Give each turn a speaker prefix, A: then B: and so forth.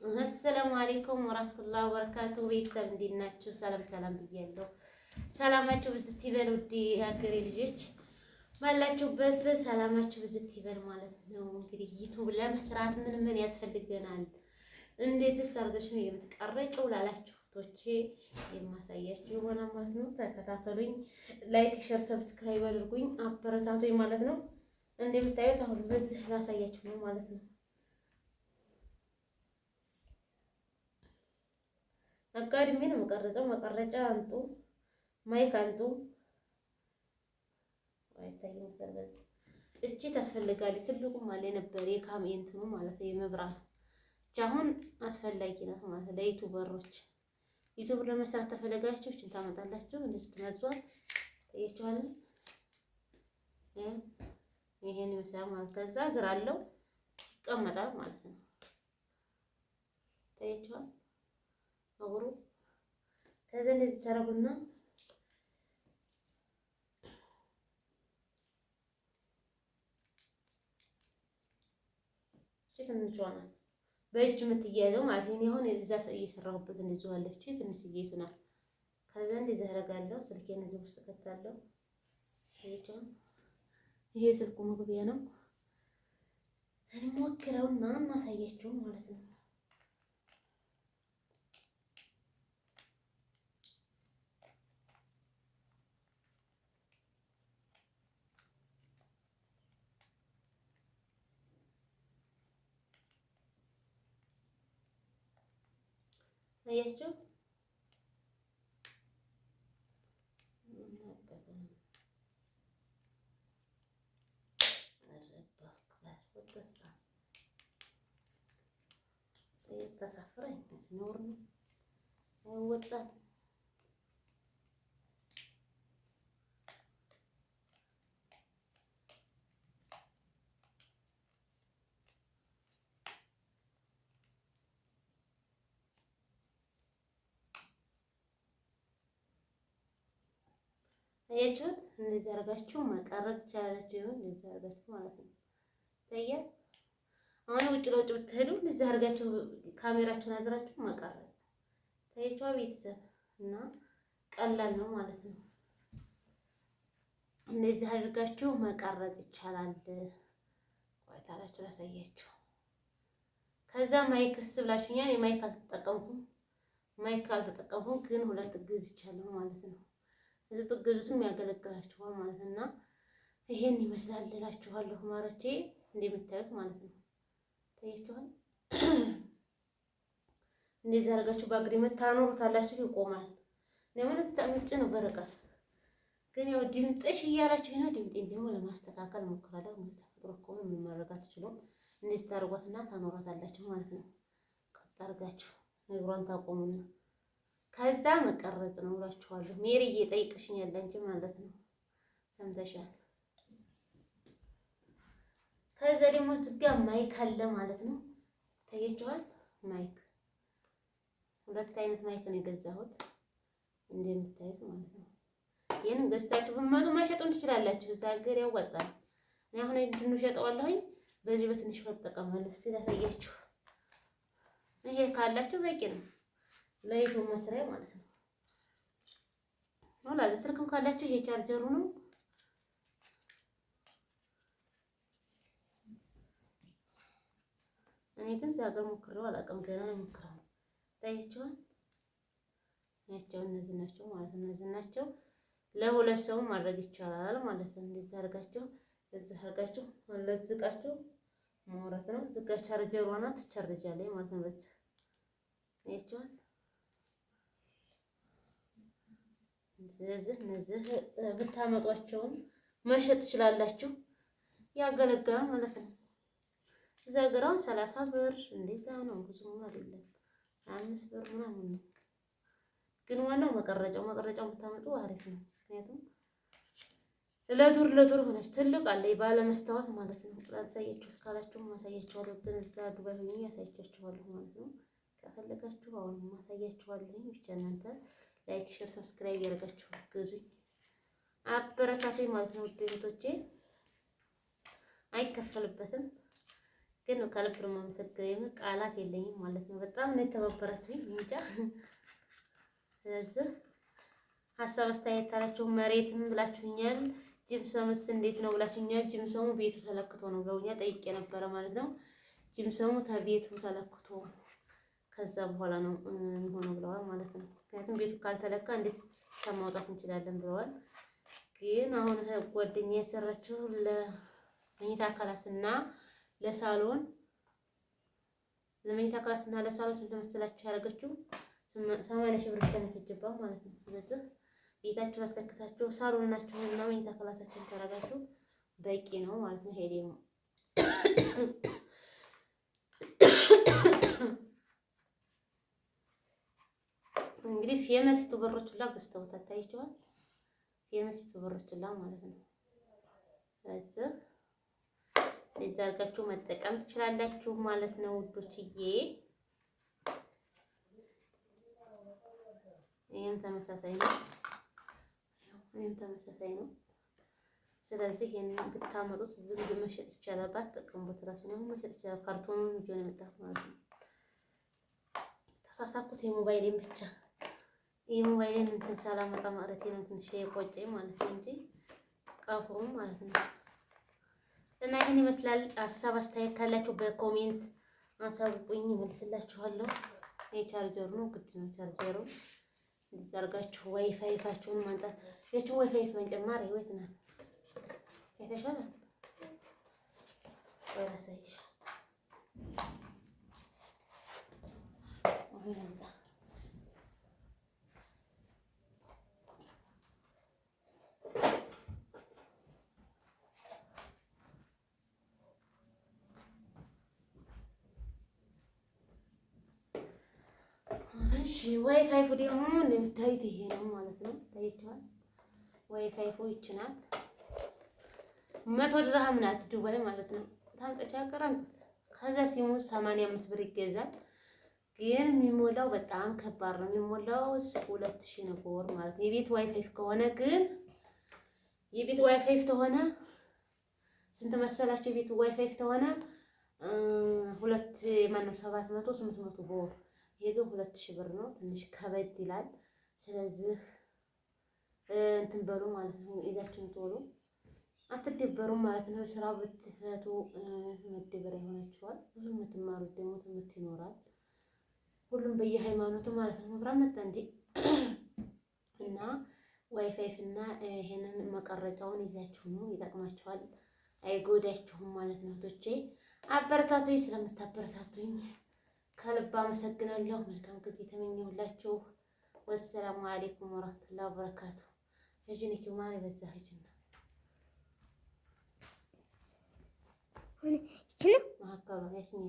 A: አሰላሙ አለይኩም ወራህመቱላሂ ወበረካቱ። ቤተሰብ እንዴት ናችሁ? ሰላም ሰላም ብያለሁ። ሰላማችሁ ብዝት ይበል። ውድ የሀገሬ ልጆች ባላችሁበት ሰላማችሁ ብዝት ይበል ማለት ነው። እንግዲህ ዩቲዩብ ለመስራት ምን ምን ያስፈልገናል፣ እንዴትስ አድርገሽ ነው የምትቀረጭው ላላችሁ ቶቼ የማሳያችሁ ይሆናል ማለት ነው። ተከታተሉኝ። ላይክ፣ ሼር፣ ሰብስክራይብ አድርጉኝ፣ አበረታቱኝ ማለት ነው። እንደምታዩት አሁን በዚህ ላሳያችሁ ነው ማለት ነው። አጋድሜ ነው የምቀርጸው። መቀረጫ አንጡ፣ ማይክ አንጡ። አይታይም መሰለኝ። እቺ ታስፈልጋለች። ትልቁም አለ ነበር የካሜንትኑ ማለት ነው የመብራቱ። እቺ አሁን አስፈላጊ ናት ማለት ነው ለዩቲዩበሮች። ዩቲዩብ ለመስራት ተፈለጋችሁ እቺን ታመጣላችሁ። እንደዚህ ትመዟል። ታያችኋል። ይሄን ይመስላል ማለት ከዛ እግር አለው ይቀመጣል ማለት ነው። ታያችኋል አብሮ ከዛ እንደዚህ ታረጉና ትንሽ ሆናል በእጅ የምትያዘው ማለት ነው። አሁን እዛ እየሰራሁበት እንደዚህ አለች ትንሽዬቱ ናት። ከዛ እንደዚህ አደርጋለሁ። ስልኬን እዚህ ውስጥ ከታለሁ። ይሄ ስልኩ መግቢያ ነው። እንሞክረውና እናሳያችሁ ማለት ነው። አያችሁ ተሳፍረኝ ኖር ነው አይወጣም። አያችሁት? እንደዚህ አድርጋችሁ መቀረጽ ይቻላችሁ። ይሁን እንደዚህ አድርጋችሁ ማለት ነው። ታያል። አሁን ውጭ ለውጭ ብትሄዱ እንደዚህ አድርጋችሁ ካሜራችሁን አዝራችሁ መቀረጽ ታያችኋል ቤተሰብ። እና ቀላል ነው ማለት ነው። እንደዚህ አድርጋችሁ መቀረጽ ይቻላል። ቆይታላችሁ ላሳያችሁ። ከዛ ማይክስ ብላችሁኛል። የማይክ አልተጠቀምኩም። ማይክ አልተጠቀምኩም ግን ሁለት ገዝቻለሁ ማለት ነው። እዚህ በገዙትም ያገለግላችኋል ማለት ነው። እና ይሄን ይመስላል እላችኋለሁ ማሮቼ እንደምታዩት ማለት ነው። ታያችኋል። እንደዚህ አድርጋችሁ በአግሪመት ታኖሩታላችሁ ይቆማል። ለምን ተጠምጭ ነው በርቀት ግን ያው ድምጥሽ እያላችሁ ነው። ድምጤን ደግሞ ለማስተካከል ሞክራለሁ። ተፈጥሮ ከሆነ ምን ማድረግ አትችሉም። እንደዚህ ታርጓትና ታኖራታላችሁ ማለት ነው። ቀጥ አድርጋችሁ እግሯን ታቆሙና ከዛ መቀረጽ ነው እላችኋለሁ። ሜሪዬ ጠይቅሽኛል አንቺ ማለት ነው። ሰምተሻል። ከዛ ደግሞ ዝጋ ማይክ አለ ማለት ነው። ታያችኋል። ማይክ ሁለት አይነት ማይክ ነው የገዛሁት እንደምታዩት ማለት ነው። ይሄን ገዝታችሁ በመጡ ማሸጡን ትችላላችሁ። እዛ ሀገር ያዋጣል። እኔ አሁን እንድኑ ሸጠዋለሁኝ በዚህ በትንሽ ፈጠቀማለሁ። እስቲ ላሳያችሁ። ይሄ ካላችሁ በቂ ነው ለዩቲዩብ መስሪያ ማለት ነው። ወላሂ ስልክም ካላችሁ ይሄ ቻርጀሩ ነው። እኔ ግን ዛገር ሞክሬው አላውቅም። ገና ነው ሞክረው። ታያችኋል። ያቸው እነዚህ ናቸው ማለት ነው። እነዚህ ናቸው። ለሁለት ሰው ማድረግ ይቻላል ማለት ነው። እንደዚህ አድርጋችሁ እዚህ አድርጋችሁ ለዝቃችሁ ማውራት ነው። ዝጋ ቻርጀሯ ናት ትቻርጃለች ማለት ነው። በዚህ ታያችኋል። ስለዚህ እነዚህ ብታመጧቸውም መሸጥ ትችላላችሁ። ያገለግላል ማለት ነው። እዛ ግራው 30 ብር እንደዛ ነው። ብዙም አይደለም 5 ብር ምናምን ነው። ግን ዋናው መቀረጫው ብታመጡ አሪፍ ነው። ምክንያቱም ለዱር ሆነች ትልቅ አለ ባለ መስታወት ማለት ነው። ላሳያችሁ ካላችሁ ማሳያችኋለሁ። ግን እዛ ዱባይ ሆኜ ያሳያችኋለሁ ማለት ነው። ከፈለጋችሁ አሁን ማሳያችኋለሁ። ብቻ እናንተ ላይክ፣ ሼር፣ ሰብስክራይብ ያደርጋችሁ ገዙኝ፣ አበረታቱኝ ማለት ነው። ውድ እህቶቼ አይከፈልበትም። ግን ከልብ ነው የማመሰግነው። ቃላት የለኝም ማለት ነው። በጣም ነው የተባበራችሁኝ እንጃ። ስለዚህ ሀሳብ አስተያየት አላችሁ። መሬትም ብላችሁኛል። ጅምሰምስ እንዴት ነው ብላችሁኛል። ጅምሰሙ ቤቱ ተለክቶ ነው ብለውኛል። ጠይቄ ነበረ ማለት ነው። ጅምሰሙ ቤቱ ተለክቶ ከዛ በኋላ ነው የሚሆነው ብለዋል ማለት ነው። ምክንያቱም ቤቱ ካልተለካ እንዴት ከማውጣት እንችላለን ብለዋል። ግን አሁን ጓደኛ የሰራችው ለመኝታ ክላስና ለሳሎን ለመኝታ ክላስና ለሳሎን ስንት መሰላችሁ ያደረገችው? 80 ሺህ ብር ብቻ ነው የፈጀባት ማለት ነው። ስለዚህ ቤታችሁ አስለክታችሁ ሳሎናችሁንና መኝታ ክላሳችሁን ታረጋችሁ በቂ ነው ማለት ነው። ሄዴ ነው እንግዲህ ፌመስ ዩቲዩበሮች ሁላ ገዝተውታል። ታይቷል። ፌመስ ዩቲዩበሮች ሁላ ማለት ነው። ስለዚህ እዛ አድርጋችሁ መጠቀም ትችላላችሁ ማለት ነው ውዶችዬ። ይሄም ተመሳሳይ ነው። ይሄም ተመሳሳይ ነው። ስለዚህ ይሄንን ብታመጡት ዝም ብሎ መሸጥ ይቻላል። ባትጠቀሙት ራሱ ነው መሸጥ ይቻላል። ካርቶኑን ይዞ ነው የመጣው ማለት ነው። ተሳሳኩት የሞባይሌን ብቻ የሞባይሌን እንትን ሳላመጣ ማለት ነው ትንሽ የቆጨኝ ማለት ነው እንጂ ቀፎም ማለት ነው። እና ይሄን ይመስላል። ሀሳብ አስተያየት ካላችሁ በኮሜንት አሳውቁኝ፣ እመልስላችኋለሁ። የቻርጀሩ ነው ግድ ነው ቻርጀሩ እንደዛ አድርጋችሁ ዋይፋይፋችሁን ማንጣት የቱ ዋይፋይ መንጨማር ህይወት ናት። የተሻለ ወላሳይሽ ወላንታ ዋይፋይ ደግሞ እንደምታዩት ይሄ ነው ማለት ነው። ታይቷል። ዋይፋይ ይቺ ናት። 100 ድርሃም ናት ዱባይ ማለት ነው። ታምጣቻ ቀራንት ከዛ ሲሙ 85 ብር ይገዛል። ግን የሚሞላው በጣም ከባድ ነው። የሚሞላው 2000 ነው በወር ማለት ነው። የቤት ዋይፋይ ከሆነ ግን የቤት ዋይፋይ ከሆነ ስንት መሰላችሁ? የቤት ዋይፋይ ከሆነ 700 800 በወር ይሄ ግን 2000 ብር ነው። ትንሽ ከበድ ይላል። ስለዚህ እንትን በሉ ማለት ነው። ይዛችሁን ቶሎ አትደበሩ ማለት ነው። ስራ ብትፈቱ መደበር ይሆናችኋል። ሁሉም የምትማሩት ደግሞ ትምህርት ይኖራል። ሁሉም በየሃይማኖቱ ማለት ነው። መብራት መጣ እንዴ እና ዋይፋይ እና ይሄንን መቀረጫውን ይዛችሁ ነው። ይጠቅማችኋል፣ አይጎዳችሁም ማለት ነው። ቶቼ አበረታቱኝ። ስለምታበረታቱኝ ከልብ አመሰግናለሁ። መልካም ጊዜ ተመኘሁላችሁ። ወሰላሙ አለይኩም ወራህመቱላሂ ወበረካቱ። ሄጅኒኪ ማሪ በዛ ሄጅና ሆነ ይችላል ማከራ ያሽኝ